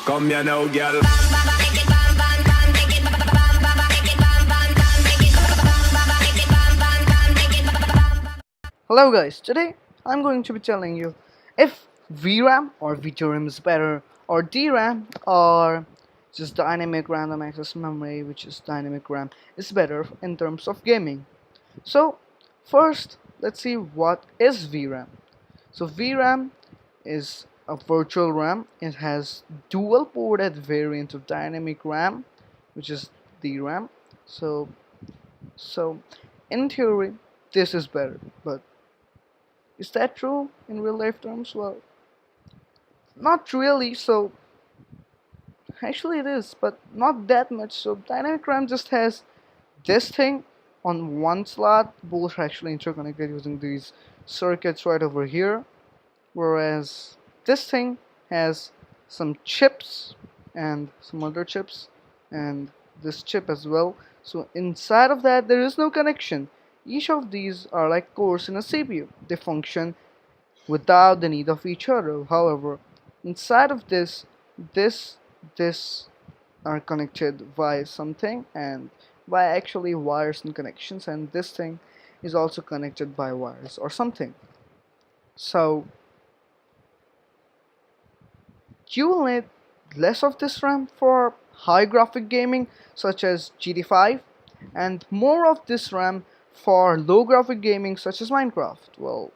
Come here now, girl. Hello guys, today I'm going to be telling you if VRAM or VRAM is better or DRAM or just dynamic random access memory, which is dynamic RAM, is better in terms of gaming. So first let's see what is VRAM. So VRAM is a virtual RAM. It has dual ported variant of dynamic RAM, which is DRAM. So in theory this is better, but is that true in real life terms? Well, not really. So actually it is, but not that much. So dynamic RAM just has this thing on one slot. Both are actually interconnected using these circuits right over here. Whereas this thing has some chips and some other chips and this chip as well. So inside of that there is no connection. Each of these are like cores in a CPU. They function without the need of each other. However, inside of this, this are connected via something and by actually wires and connections, and this thing is also connected by wires or something. So you will need less of this RAM for high graphic gaming such as GT5 and more of this RAM for low graphic gaming such as Minecraft. Well,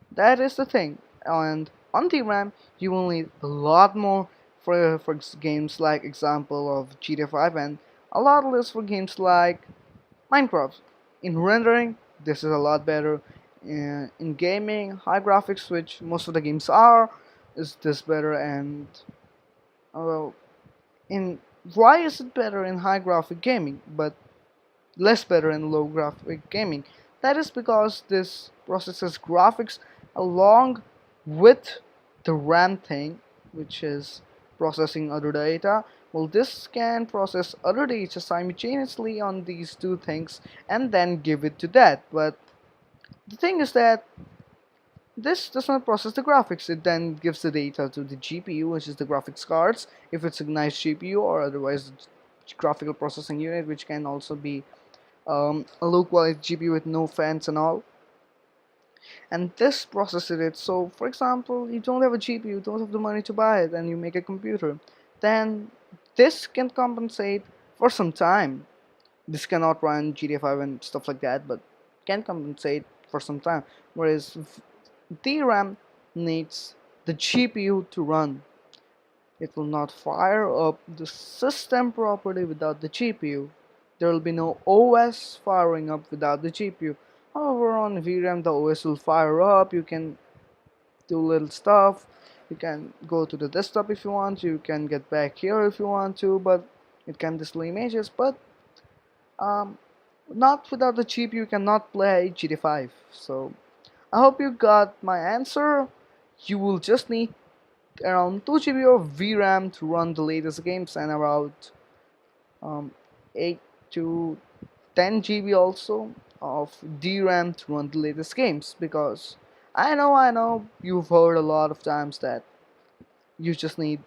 that is the thing. And on DRAM you will need a lot more for games like example of GTA 5 and a lot less for games like Minecraft. In rendering this is a lot better. In gaming, high graphics, which most of the games are, is this better. And well, in why is it better in high graphic gaming but less better in low graphic gaming? That is because this processes graphics along with the RAM thing, which is processing other data. Well, this can process other data simultaneously on these two things and then give it to that. But the thing is that this does not process the graphics. It then gives the data to the GPU, which is the graphics cards, if it's a nice GPU, or otherwise the graphical processing unit, which can also be a low quality GPU with no fans and all. And this processes it. So for example, you don't have a GPU, you don't have the money to buy it, and you make a computer, then this can compensate for some time. This cannot run GTA 5 and stuff like that, but can compensate for some time. Whereas DRAM needs the GPU to run. It will not fire up the system properly without the GPU. There will be no OS firing up without the GPU. However, on VRAM the OS will fire up. You can do little stuff. You can go to the desktop if you want. You can get back here if you want to, but it can display images. But um, not without the GPU. You cannot play GT5. So I hope you got my answer. You will just need around 2 GB of VRAM to run the latest games and about um, 8 to 10 GB also of DRAM to run the latest games, because I know you've heard a lot of times that you just need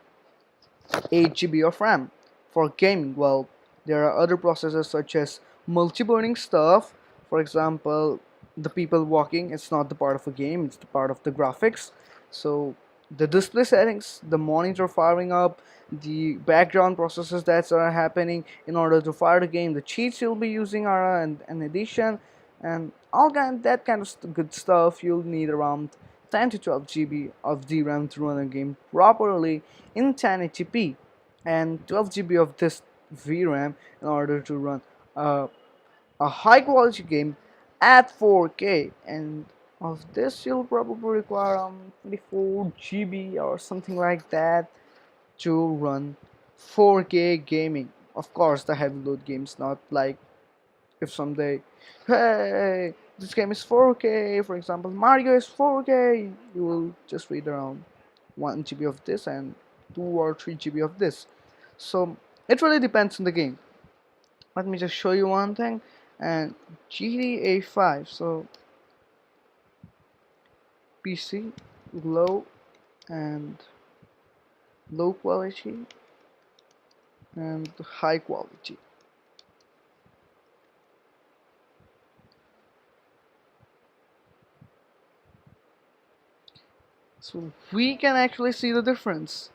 8 GB of RAM for gaming. Well, there are other processors such as multi-burning stuff. For example, the people walking, it's not the part of a game, it's the part of the graphics. So the display settings, the monitor firing up, the background processes that are happening in order to fire the game, the cheats you'll be using are an addition, and all that kind of good stuff. You'll need around 10 to 12 GB of DRAM to run a game properly in 1080p, and 12 GB of this VRAM in order to run a high quality game at 4K. And of this you'll probably require 24 GB or something like that to run 4K gaming. Of course, the heavy load games, not like if someday, hey, this game is 4K, for example, Mario is 4K, you will just read around 1 GB of this and 2 or 3 GB of this. So it really depends on the game. Let me just show you one thing. And GTA 5, so PC low, and low quality, and high quality. So we can actually see the difference.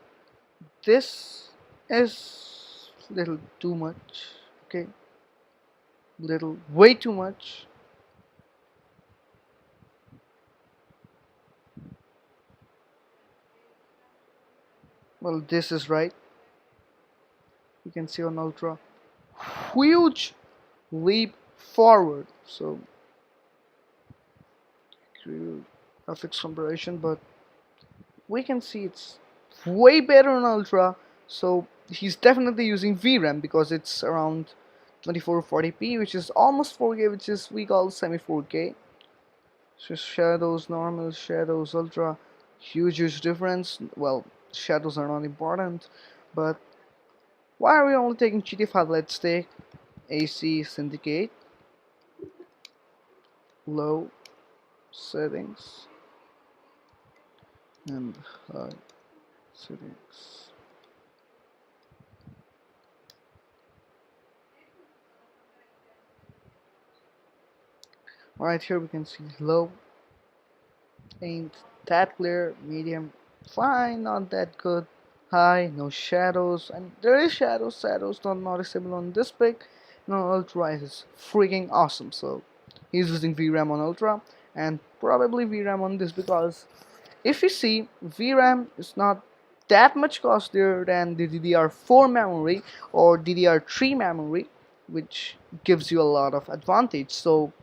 This is little too much, okay, little way too much. Well, this is right. You can see on ultra, huge leap forward. So graphics comparison, but we can see it's way better on ultra. So he's definitely using VRAM because it's around 2440p, which is almost 4K, which is we call semi 4K. So shadows, normal, shadows, ultra, huge difference. Well, shadows are not important, but why are we only taking GT5? Let's take AC syndicate, low settings, and high settings. Right here we can see low, ain't that clear, medium, fine, not that good, high, no shadows, and there is shadows not noticeable on this pic. No, ultra is freaking awesome. So he's using VRAM on ultra and probably VRAM on this because if you see, VRAM is not that much costlier than the DDR4 memory or DDR3 memory, which gives you a lot of advantage. So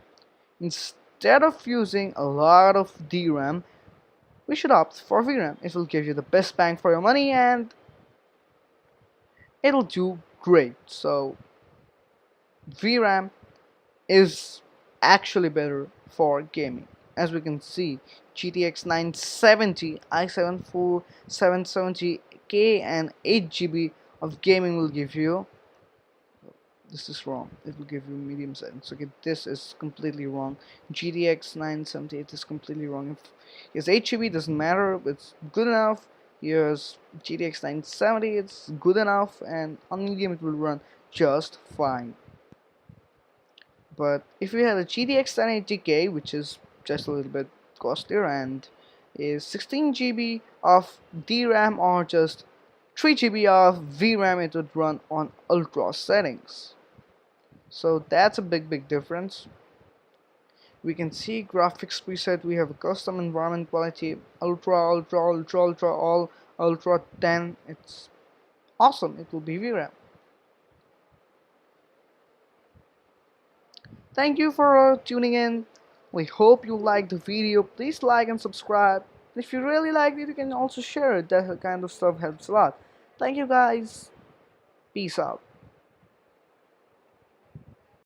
instead of using a lot of DRAM, we should opt for VRAM. It will give you the best bang for your money and it'll do great. So VRAM is actually better for gaming. As we can see, GTX 970, i7 770K and 8 GB of gaming will give you, this is wrong, it will give you medium settings. Okay, this is completely wrong. GTX 978 is completely wrong. If it's 8 GB, doesn't matter, it's good enough. Here's GTX 970, it's good enough, and on medium it will run just fine. But if you have a GTX 1080K, which is just a little bit costlier and is 16 GB of DRAM or just 3 GB of VRAM, it would run on ultra settings. So that's a big difference. We can see graphics preset. We have a custom environment quality, ultra, all ultra 10. It's awesome. It will be VRAM. Thank you for tuning in. We hope you liked the video. Please like and subscribe. If you really liked it, you can also share it. That kind of stuff helps a lot. Thank you guys. Peace out.